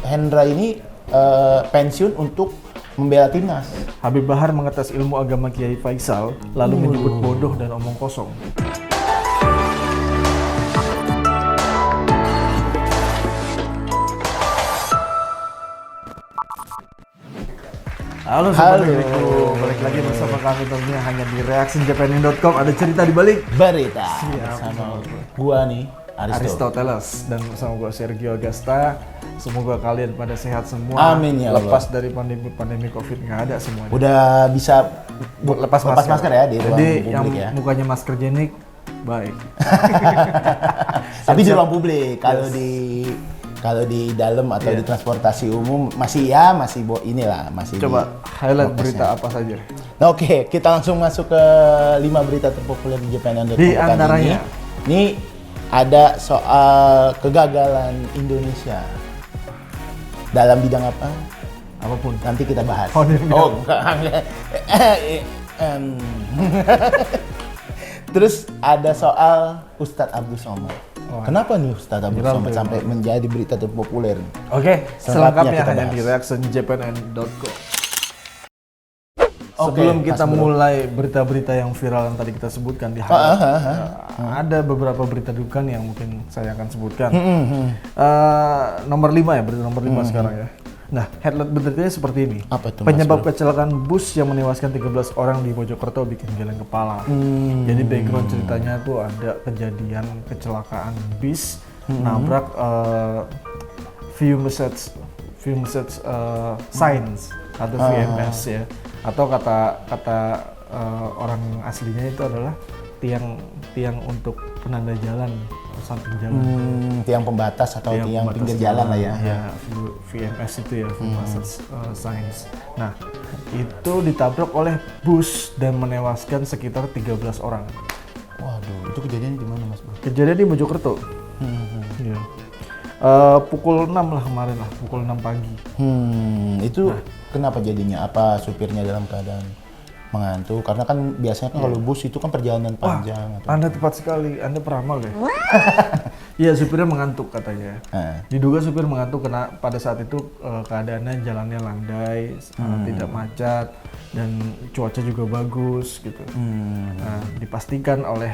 Hendra ini pensiun untuk membela timnas. Habib Bahar mengetes ilmu agama Kiai Faisal, lalu menyebut bodoh dan omong kosong. Halo Sobat Diriku, balik lagi bersama kami tentunya hanya di reactionjapanin.com. Ada cerita di balik Berita Siap. sama gua nih, Aristoteles dan bersama gua Sergio Agasta. Semoga kalian pada sehat semua. Amin ya Allah. Lepas dari pandemi Covid, nggak ada semuanya. Udah bisa lepas masker ya di ruang Jadi publik yang ya. mukanya masker jenik baik. Tapi di ruang publik, kalau di dalam atau di transportasi umum masih masih Coba highlight prokesnya. berita apa saja. Nah, oke, kita langsung masuk ke 5 berita terpopuler di Japanan.com. Di antaranya ini ada soal kegagalan Indonesia dalam bidang apa? apapun. Nanti kita bahas. Oh, di bidang- enggak. Terus ada soal Ustadz Abdul Somad. Kenapa nih Ustadz Abdul Viral Somad tuh, sampai menjadi berita terpopuler? Oke, Selengkapnya selengkapnya kita hanya bahas. di reactionjapanin.com. Oke, Sebelum kita Mas Bro. mulai berita-berita yang viral yang tadi kita sebutkan di ada beberapa berita dukan yang mungkin saya akan sebutkan. Nomor 5 ya, berita nomor 5 sekarang ya. Nah, headline beritanya seperti ini. Apa tuh, Mas Penyebab Bro? kecelakaan bus yang menewaskan 13 orang di Mojokerto bikin geleng kepala. Jadi background ceritanya tuh ada kejadian kecelakaan bis nabrak view message signs atau VMS ya. Atau kata orang aslinya itu adalah tiang untuk penanda jalan samping jalan. Tiang pembatas atau tiang pembatas pinggir jalan lah ya. Ya, VMS itu ya, view message signs. Nah, itu ditabrak oleh bus dan menewaskan sekitar 13 orang. Waduh, itu kejadian di mana Mas Bro? Kejadian di Mojokerto. Iya. Pukul 6 lah kemarin lah, pukul 6 pagi. Itu kenapa jadinya? Apa supirnya dalam keadaan mengantuk? Karena kan biasanya kan kalau bus itu kan perjalanan panjang. Atau... Anda tepat sekali, Anda peramal ya. Iya, supirnya mengantuk katanya. Diduga supir mengantuk karena pada saat itu keadaannya jalannya landai, tidak macet dan cuaca juga bagus gitu. Nah, dipastikan oleh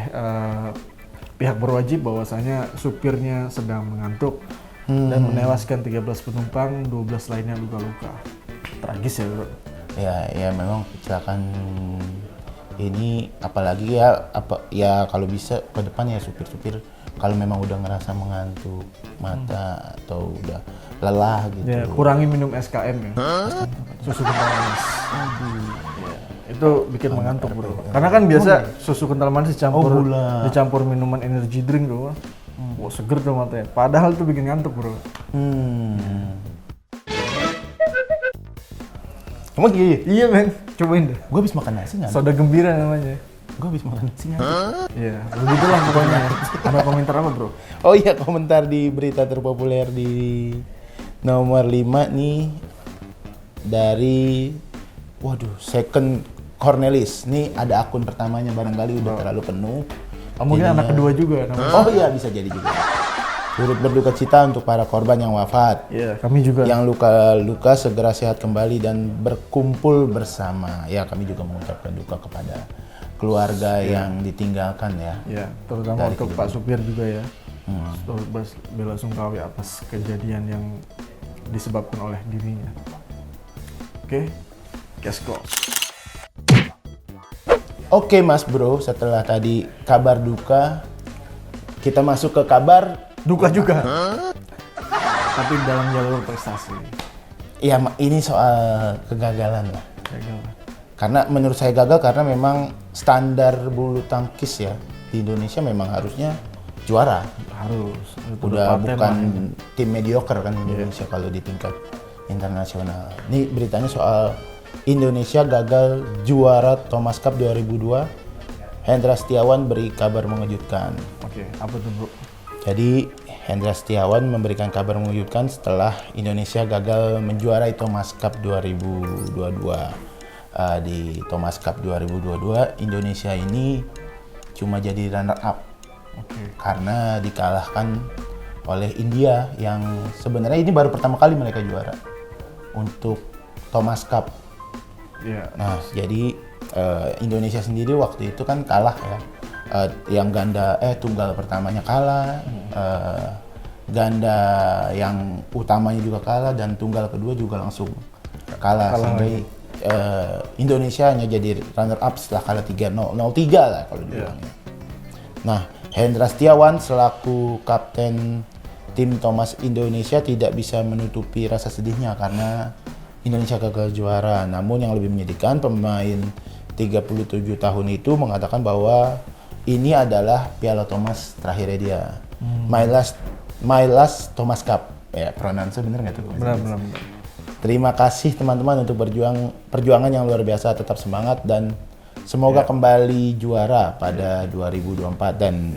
pihak berwajib bahwasanya supirnya sedang mengantuk dan menewaskan 13 penumpang, 12 lainnya luka-luka. Tragis ya, Bro. Ya memang kecelakaan ini apalagi ya kalau bisa ke depan ya supir-supir kalau memang udah ngerasa mengantuk mata atau udah lelah gitu. Ya, kurangi minum SKM ya. Susu kental manis. Ya, itu bikin mengantuk, Bro. Karena kan biasa susu kental manis dicampur minuman energy drink tuh. Wah, seger tuh matanya. Padahal itu bikin ngantuk, Bro. Emang iya? Iya, men. Cobain deh. Gue habis makan nasi nggak? Soda gembira namanya. Gue habis makan nasi nggak? Iya, begitulah pokoknya. Ada komentar apa, Bro? Oh iya, komentar di berita terpopuler di nomor 5 nih dari Second Cornelis. Nih ada akun pertamanya barangkali udah terlalu penuh. Mungkin anak kedua juga namanya. Oh iya, bisa jadi juga. Turut berduka cita untuk para korban yang wafat. Iya, kami juga. Yang luka-luka segera sehat kembali dan berkumpul bersama. Ya, kami juga mengucapkan duka kepada keluarga yang ditinggalkan ya. Ya, terutama untuk Pak Supir juga ya. Belasungkawi atas kejadian yang disebabkan oleh dirinya. Oke, Kesko. Oke Mas Bro, setelah tadi kabar duka, kita masuk ke kabar Duka juga. Tapi dalam jalur prestasi. ya ini soal kegagalan lah. Gagal. Karena menurut saya gagal karena memang standar bulu tangkis ya di Indonesia memang harusnya juara. Harus. Itu Udah paten bukan lah. tim mediocre kan Indonesia kalau di tingkat internasional. Ini beritanya soal Indonesia gagal juara Thomas Cup 2002. Hendra Setiawan beri kabar mengejutkan. Oke, apa tuh, Bro? Jadi Hendra Setiawan memberikan kabar mengejutkan setelah Indonesia gagal menjuarai Thomas Cup 2022. Di Thomas Cup 2022 Indonesia ini cuma jadi runner up karena dikalahkan oleh India yang sebenarnya ini baru pertama kali mereka juara untuk Thomas Cup. Iya. Nah, jadi Indonesia sendiri waktu itu kan kalah ya. Yang tunggal pertamanya kalah, ganda yang utamanya juga kalah, dan tunggal kedua juga langsung kalah sampai Indonesia hanya jadi runner up setelah kalah 3-0, 0-3 lah kalau dibilangnya. Nah, Hendra Setiawan selaku kapten tim Thomas Indonesia tidak bisa menutupi rasa sedihnya karena Indonesia gagal juara. Namun yang lebih menyedihkan, pemain 37 tahun itu mengatakan bahwa ini adalah Piala Thomas terakhirnya dia. My last Thomas Cup. Ya, pronounce bener nggak tuh? Benar. Terima kasih teman-teman untuk perjuangan yang luar biasa, tetap semangat dan semoga kembali juara pada 2024 dan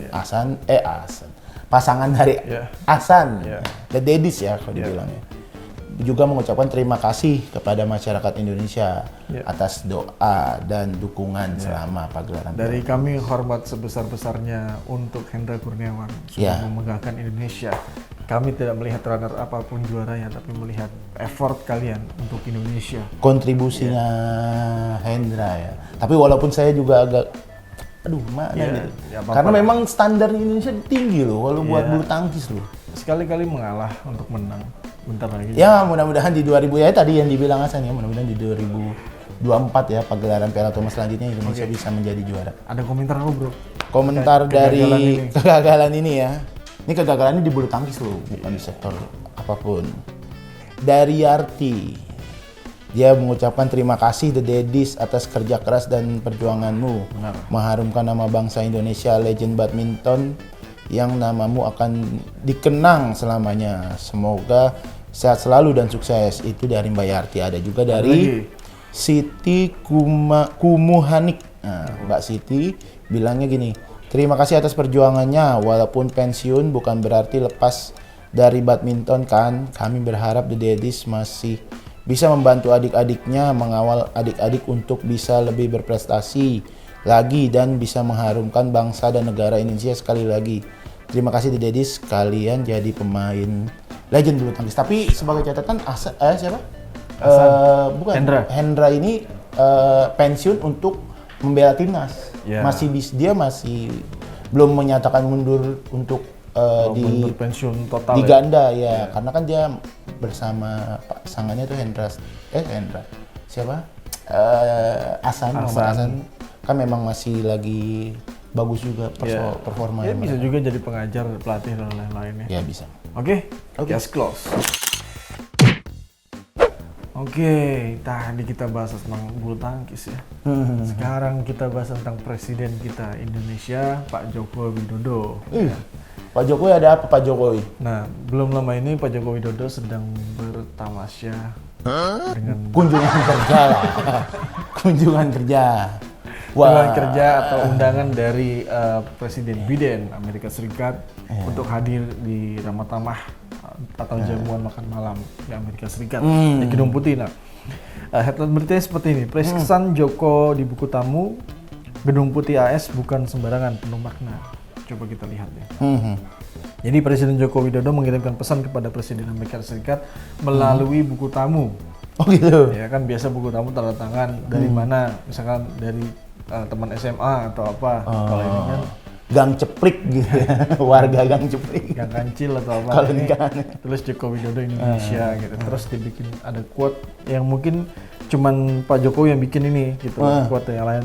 pasangan dari Ahsan, The Daddies ya kalau dibilangnya. Juga mengucapkan terima kasih kepada masyarakat Indonesia atas doa dan dukungan selama pagelaran. Dari kami hormat sebesar-besarnya untuk Hendra Kurniawan sudah memegahkan Indonesia. Kami tidak melihat runner apapun juaranya, tapi melihat effort kalian untuk Indonesia. Kontribusinya Hendra ya. Tapi walaupun saya juga agak karena memang standar Indonesia tinggi loh kalau buat bulu tangkis loh. Sekali-kali mengalah untuk menang. Bentar lagi. Ya, mudah-mudahan di 2000 ya tadi yang dibilang Hasan ya, mudah-mudahan di 2024 ya pagelaran Piala Thomas selanjutnya Indonesia bisa menjadi juara. Ada komentar lo, Bro? Komentar dari kegagalan ini ya. Ini kegagalan ini di bulu tangkis loh, bukan di sektor apapun. Dari Yarti, dia mengucapkan terima kasih The Daddies atas kerja keras dan perjuanganmu. Mengharumkan nama bangsa Indonesia, legend badminton yang namamu akan dikenang selamanya. Semoga sehat selalu dan sukses. Itu dari Mbak Yarti. Ada juga dari Siti Kumuhanik. Nah, Mbak Siti bilangnya gini, terima kasih atas perjuangannya. Walaupun pensiun bukan berarti lepas dari badminton kan. Kami berharap The Daddies masih bisa membantu adik-adiknya, mengawal adik-adik untuk bisa lebih berprestasi lagi dan bisa mengharumkan bangsa dan negara Indonesia sekali lagi. Terima kasih The Daddies, kalian jadi pemain legend bulu tangkis. Tapi sebagai catatan siapa? Bukan Hendra ini pensiun untuk membela timnas. Dia masih belum menyatakan mundur untuk di pensiun total di ganda ya. Karena kan dia bersama pasangannya tuh Hendra siapa? Ahsan kan memang masih lagi bagus juga performa. Ya, bisa juga jadi pengajar, pelatih dan lain-lainnya. Ya bisa. Oke. Just close. Oke, tadi kita bahas tentang bulu tangkis ya. Sekarang kita bahas tentang presiden kita Indonesia, Pak Joko Widodo. Pak Jokowi ada apa Pak Jokowi? Nah, belum lama ini Pak Joko Widodo sedang bertamasya dengan kunjungan kerja lah. Kunjungan kerja. Kunjungan kerja atau undangan dari Presiden Biden Amerika Serikat untuk hadir di Ramah Tamah atau jamuan makan malam di Amerika Serikat di Gedung Putih. Nah, headline beritanya seperti ini. Kesan Joko di buku tamu Gedung Putih AS bukan sembarangan, penuh makna. Coba kita lihat ya. Jadi Presiden Joko Widodo mengirimkan pesan kepada Presiden Amerika Serikat melalui buku tamu. Oh gitu. Ya kan biasa buku tamu tanda tangan dari mana, misalkan dari teman SMA atau apa. Kalau ini kan Gang Ceprik gitu ya. Warga Gang Ceprik. Gang Kancil atau apa. Kalau ini kan tulis Joko Widodo Indonesia gitu. Terus dibikin ada quote yang mungkin cuman Pak Jokowi yang bikin ini gitu. Quote yang lain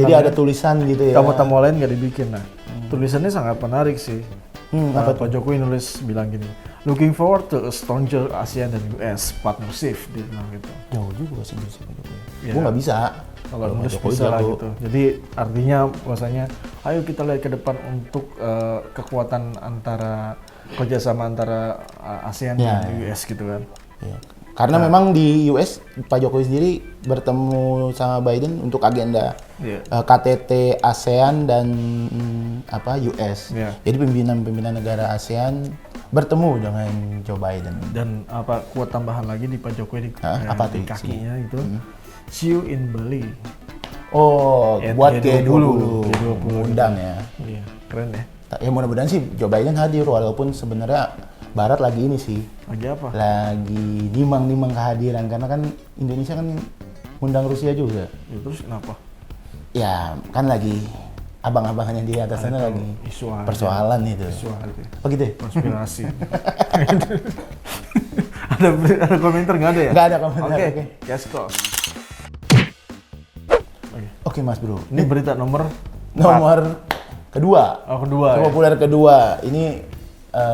jadi ada tulisan gitu ya. Tamu-tamu lain nggak dibikin. Nah, tulisannya sangat menarik sih. Pak Jokowi nulis bilang gini, looking forward to a stronger ASEAN dan US partnership, dia bilang gitu. Jauh juga sih Pak Jokowi. Gue nggak bisa. Kalau nulis bisa lah gitu. Jadi artinya bahwasanya, ayo kita lihat ke depan untuk kekuatan antara kerjasama antara ASEAN dan US gitu kan. Ya. Karena memang di US Pak Jokowi sendiri bertemu sama Biden untuk agenda KTT ASEAN dan US. Jadi pimpinan negara ASEAN bertemu dengan Joe Biden. Dan quote tambahan lagi di Pak Jokowi di kakinya itu, see you in Bali. Oh, buat G20 undang ya. Iya, keren ya. Ya mudah-mudahan sih Joe Biden hadir, walaupun sebenarnya Barat lagi ini sih. Lagi apa? Lagi nimang-nimang kehadiran, karena kan Indonesia kan undang Rusia juga. Ya, terus kenapa? Ya kan lagi abang-abangannya di atas sana lagi isu aja. persoalan itu. Isu aja. Apa gitu ya? Konspirasi. ada komentar nggak ada ya? Nggak ada komentar. Oke. Yes, close. Oke Mas Bro. Ini berita nomor kedua. Oh, kedua. Populer kedua. Ini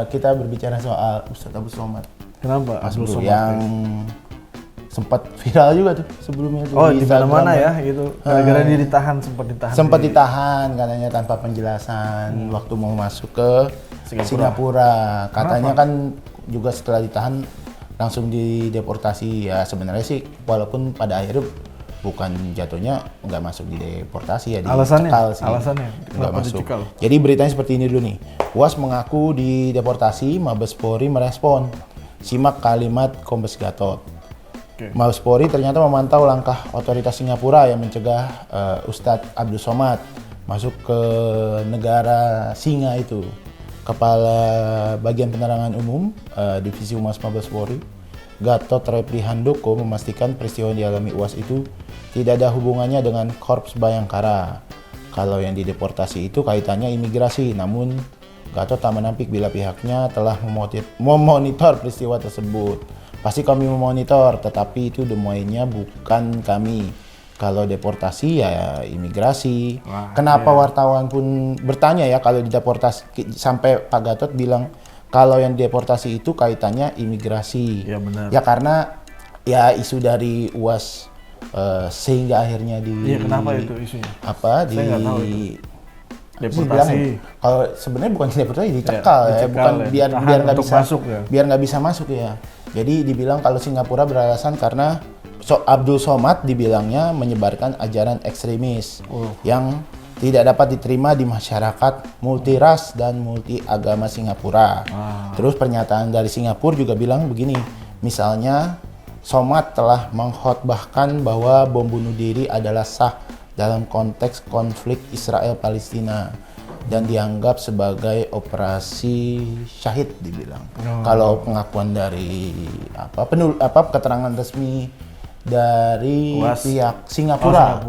kita berbicara soal Ustadz Abdul Somad. Kenapa? Mas Abdul Bro Somad yang sempat viral juga tuh sebelumnya tuh. di mana-mana ya gitu. Gara-gara dia sempat ditahan katanya tanpa penjelasan waktu mau masuk ke Singapura. Katanya kan juga setelah ditahan langsung dideportasi. Ya sebenarnya sih walaupun pada akhirnya bukan jatuhnya nggak masuk di deportasi ya, dicekal sih. Alasannya nggak masuk. Jadi beritanya seperti ini dulu nih. UAS mengaku dideportasi, Mabes Polri merespon. Simak kalimat Kombes Gatot. Mabes Polri ternyata memantau langkah otoritas Singapura yang mencegah Ustadz Abdul Somad masuk ke negara Singa itu. Kepala Bagian Penerangan Umum Divisi Humas Mabes Polri, Gatot Repli Handoko, memastikan peristiwa yang dialami UAS itu tidak ada hubungannya dengan Korps Bayangkara. Kalau yang dideportasi itu kaitannya imigrasi, namun Gatot tak menampik bila pihaknya telah memonitor peristiwa tersebut. Pasti kami memonitor, tetapi itu domainnya bukan kami. Kalau deportasi ya imigrasi. Kenapa wartawan pun bertanya ya kalau dideportasi, sampai Pak Gatot bilang kalau yang deportasi itu kaitannya imigrasi. Ya benar. Ya karena ya isu dari UAS sehingga akhirnya Iya, kenapa itu isunya? Saya nggak tahu itu. Deportasi. Kalau sebenarnya bukan deportasi, dicekal ya, bukan biar nggak bisa masuk ya. Biar nggak bisa masuk ya. Jadi dibilang kalau Singapura beralasan karena Abdul Somad dibilangnya menyebarkan ajaran ekstremis yang tidak dapat diterima di masyarakat multiras dan multi agama Singapura. Terus pernyataan dari Singapura juga bilang begini, misalnya Somad telah mengkhotbahkan bahwa bom bunuh diri adalah sah dalam konteks konflik Israel-Palestina dan dianggap sebagai operasi syahid dibilang. Kalau pengakuan dari keterangan resmi dari pihak Singapura,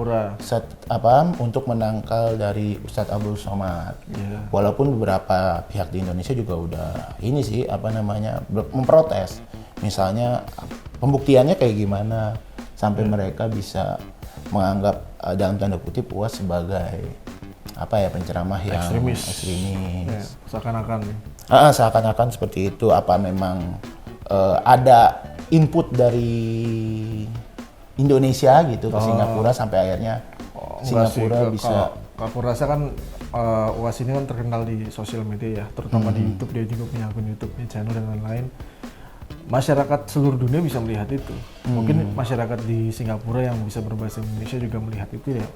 untuk menangkal dari Ustadz Abdul Somad. Walaupun beberapa pihak di Indonesia juga udah ini sih memprotes. Misalnya pembuktiannya kayak gimana sampai mereka bisa menganggap dalam tanda kutip UAS sebagai penceramah yang ekstremis. Ya, seakan-akan. Seakan-akan seperti itu. Apa memang ada input dari Indonesia gitu ke Singapura sampai akhirnya Singapura bisa. Aku rasa kan UAS ini kan terkenal di sosial media ya, terutama di YouTube. Dia juga punya akun YouTube-nya, channel dan lain-lain. Masyarakat seluruh dunia bisa melihat itu. Mungkin masyarakat di Singapura yang bisa berbahasa Indonesia juga melihat itu ya,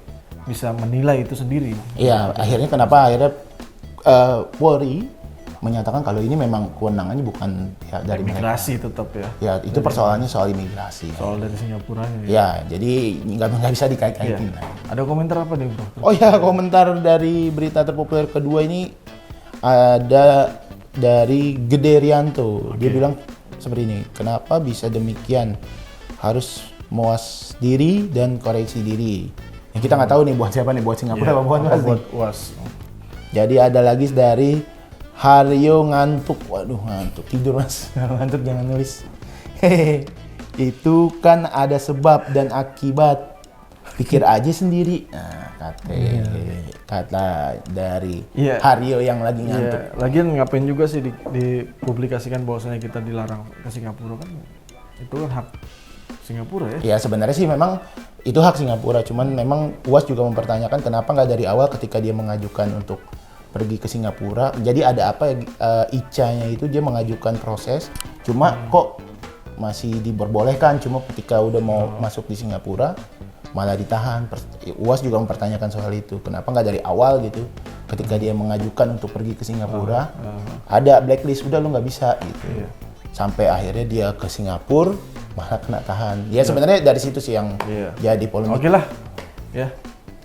bisa menilai itu sendiri. Iya, akhirnya kenapa Polri menyatakan kalau ini memang kewenangannya bukan dari imigrasi mereka. Tetap ya. Ya, itu persoalannya soal imigrasi. Soal dari Singapuranya ya. Ya, jadi nggak bisa dikait-kaitin. Ya. Ada komentar apa nih, Bro? Oh ya, komentar dari berita terpopuler kedua ini ada dari Gede Rianto. Dia bilang seperti ini, kenapa bisa demikian? Harus mawas diri dan koreksi diri. Yang kita nggak tahu nih buat siapa nih, buat Singapura apa buat UAS. Jadi ada lagi dari Haryo ngantuk. Waduh, ngantuk. Tidur Mas. Ngantuk jangan nulis. Hehehe. Itu kan ada sebab dan akibat. Pikir aja sendiri. Nah, kata dari Haryo yang lagi ngantuk. Lagian ngapain juga sih dipublikasikan bahwasanya kita dilarang ke Singapura kan? Itu kan hak Singapura ya? Ya sebenarnya sih memang itu hak Singapura. Cuman memang UAS juga mempertanyakan kenapa nggak dari awal ketika dia mengajukan untuk pergi ke Singapura. Jadi ada apa ya, ICA-nya itu dia mengajukan proses, cuma kok masih diperbolehkan, cuma ketika udah mau masuk di Singapura malah ditahan. UAS juga mempertanyakan soal itu, kenapa nggak dari awal gitu, ketika dia mengajukan untuk pergi ke Singapura, ada blacklist, udah lu nggak bisa gitu. Sampai akhirnya dia ke Singapura malah kena tahan. Ya sebenarnya dari situ sih yang jadi polemik. Oke lah, ya,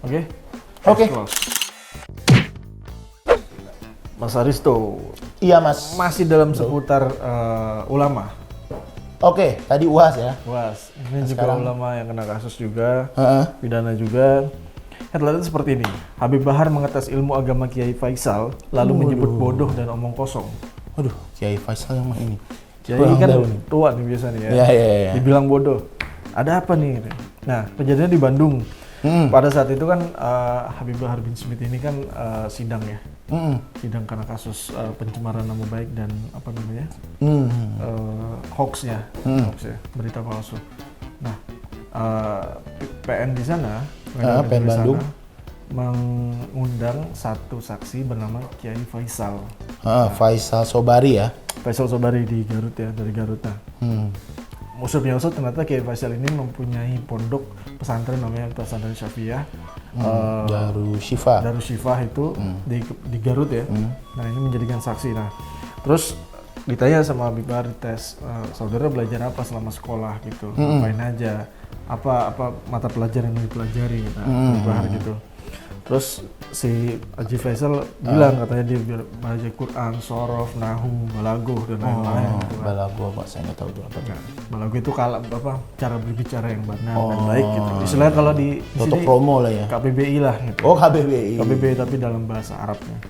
oke. Oke. Mas Mas Aristo. Iya Mas. Masih dalam seputar ulama. Oke, tadi UAS ya. UAS. Ini juga Sekarang ulama yang kena kasus juga, Heeh. pidana juga. Headline seperti ini. Habib Bahar mengetes ilmu agama Kiai Faisal, lalu menyebut bodoh dan omong kosong. Waduh, Kiai Faisal yang mana ini? Kiai Kurang kan tahu nih. tua nih biasanya ya. Iya. Dibilang bodoh. Ada apa nih? Nah, kejadiannya di Bandung. Pada saat itu kan Habib Bahar bin Smith ini kan sidang ya. Sidang karena kasus pencemaran nama baik dan apa namanya? Hoax ya, berita palsu. Nah, PN di sana, PN Bandung, mengundang satu saksi bernama Kiai Faisal. Faisal Sobari ya. Faisal Sobari di Garut ya, dari Garut. Maksudnya ternyata Kiai Faisal ini mempunyai pondok pesantren namanya pesantren Syafi'iyah. Darus Syifa itu di Garut ya. Nah ini menjadikan saksi. Nah terus ditanya sama Habib Bahar tes, saudara belajar apa selama sekolah gitu, ngapain aja, apa mata pelajaran yang dipelajari gitu, Habib Bahar gitu. Terus si Haji Faisal bilang katanya dia belajar Quran, sorof, nahu, balagoh dan lain-lain. Balagoh apa? Saya nggak tahu itu apa. Balagoh itu cara berbicara yang benar dan baik gitu. Istilahnya kalau di Toto promo lah ya. KBBI lah gitu. Oh KBBI. KBBI tapi dalam bahasa Arabnya.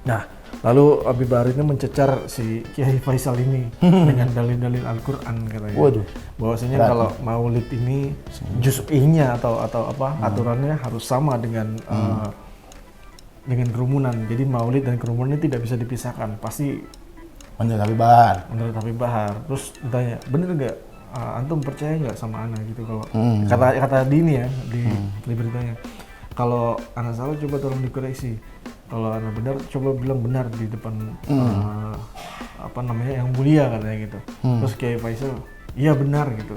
Nah, lalu Habib Bahar ini mencecar si Kiai Faisal ini dengan dalil-dalil Al-Quran katanya. Waduh. Bahwasanya kalau maulid ini juz'inya atau apa aturannya harus sama dengan kerumunan. Jadi maulid dan kerumunan ini tidak bisa dipisahkan. Pasti menurut Habib Bahar. Menurut Habib Bahar. Terus ditanya, bener nggak? Antum percaya nggak sama ana gitu kalau kata Dini ya di beritanya. Kalau ana salah coba tolong dikoreksi. Kalau ana benar coba bilang benar di depan yang mulia katanya gitu. Terus Kiai Faisal, iya benar gitu.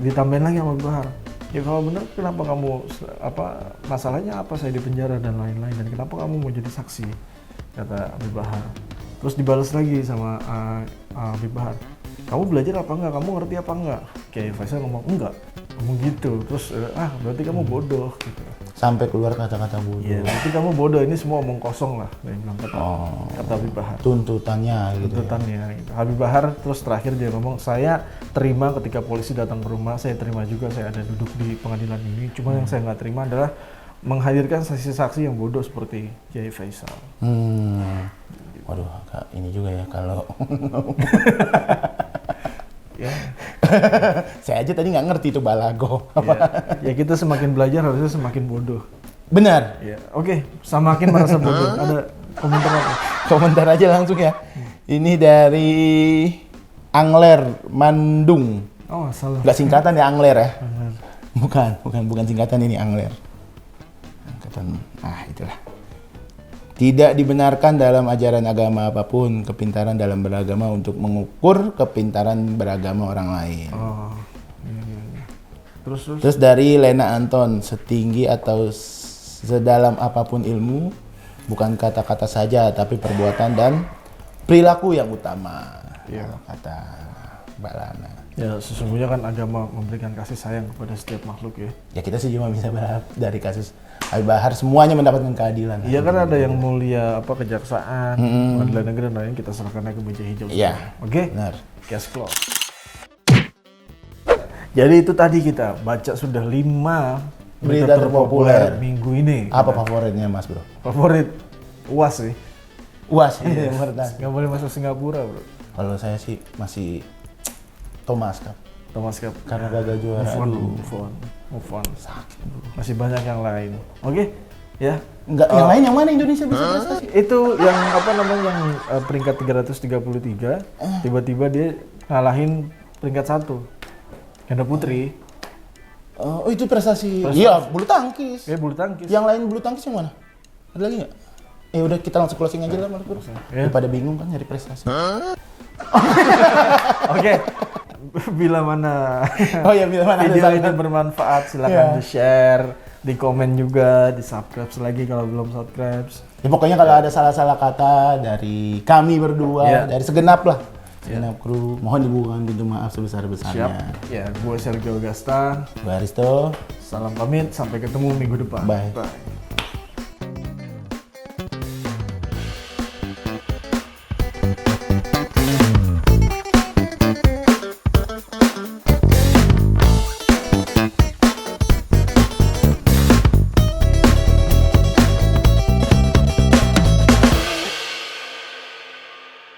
Ditambahin lagi sama Habib Bahar. Ya kalau benar kenapa kamu masalahnya apa saya di penjara dan lain-lain dan kenapa kamu mau jadi saksi, kata Habib Bahar. Terus dibalas lagi sama Habib Bahar, kamu belajar apa enggak, kamu ngerti apa enggak? Kiai Faisal ngomong enggak, ngomong gitu. Terus berarti kamu bodoh gitu. Sampai keluar kata-kata bodoh. Iya, berarti kamu bodoh, ini semua omong kosong lah, dia bilang kata Habib Bahar. Tuntutannya gitu. Gitu. Habib Bahar terus terakhir dia ngomong, saya terima ketika polisi datang ke rumah, saya terima juga saya ada duduk di pengadilan ini. Cuma yang saya nggak terima adalah menghadirkan saksi-saksi yang bodoh seperti Kiai Faisal. Waduh, ini juga ya kalau ya. Saya aja tadi nggak ngerti itu balago. Ya kita semakin belajar harusnya semakin bodoh. Benar. Ya, oke. Semakin merasa bodoh. Ada komentar apa? Komentar aja langsung ya. Ini dari Angler Mandung. Oh, salah. Nggak singkatan ya Angler ya? Bukan singkatan, ini Angler. Itulah. Tidak dibenarkan dalam ajaran agama apapun kepintaran dalam beragama untuk mengukur kepintaran beragama orang lain. Oh, iya. Terus dari Lena Anton, setinggi atau sedalam apapun ilmu, bukan kata-kata saja, tapi perbuatan dan perilaku yang utama. Iya. Kata Mbak Lana. Ya sesungguhnya kan agama memberikan kasih sayang kepada setiap makhluk ya. Ya kita sih cuma bisa berharap dari kasus Habib Bahar semuanya mendapatkan keadilan. Iya kan ada yang mulia kejaksaan, pengadilan negeri dan lain, kita serahkan ke meja hijau. Iya. Oke. Benar. Case close. Jadi itu tadi kita baca sudah 5 berita terpopuler minggu ini. Apa favoritnya Mas Bro? Favorit UAS sih. UAS ya. Nggak boleh masuk Singapura Bro. Kalau saya sih masih Thomas Cup. Karena gagal juara. Move on. Sakit bro. Masih banyak yang lain. Oke? Ya. Enggak, yang lain yang mana Indonesia bisa prestasi? Itu yang yang peringkat 333, tiba-tiba dia ngalahin peringkat 1. Ganda putri. Oh, itu prestasi. Iya, bulu tangkis. Bulu tangkis. Yang lain bulu tangkis yang mana? Ada lagi nggak? Udah kita langsung closing aja lah Mas Bro. Daripada bingung kan nyari prestasi. Oke. Bila mana video ini bermanfaat silakan di-share, di-komen juga, di-subscribe lagi kalau belum subscribe. Ya pokoknya kalau ada salah-salah kata dari kami berdua, dari segenap lah. Segenap kru, mohon dibukakan pintu maaf sebesar-besarnya. Siap. Ya, gue Sergio Gasta. Gue Aristo. Salam pamit, sampai ketemu minggu depan. Bye.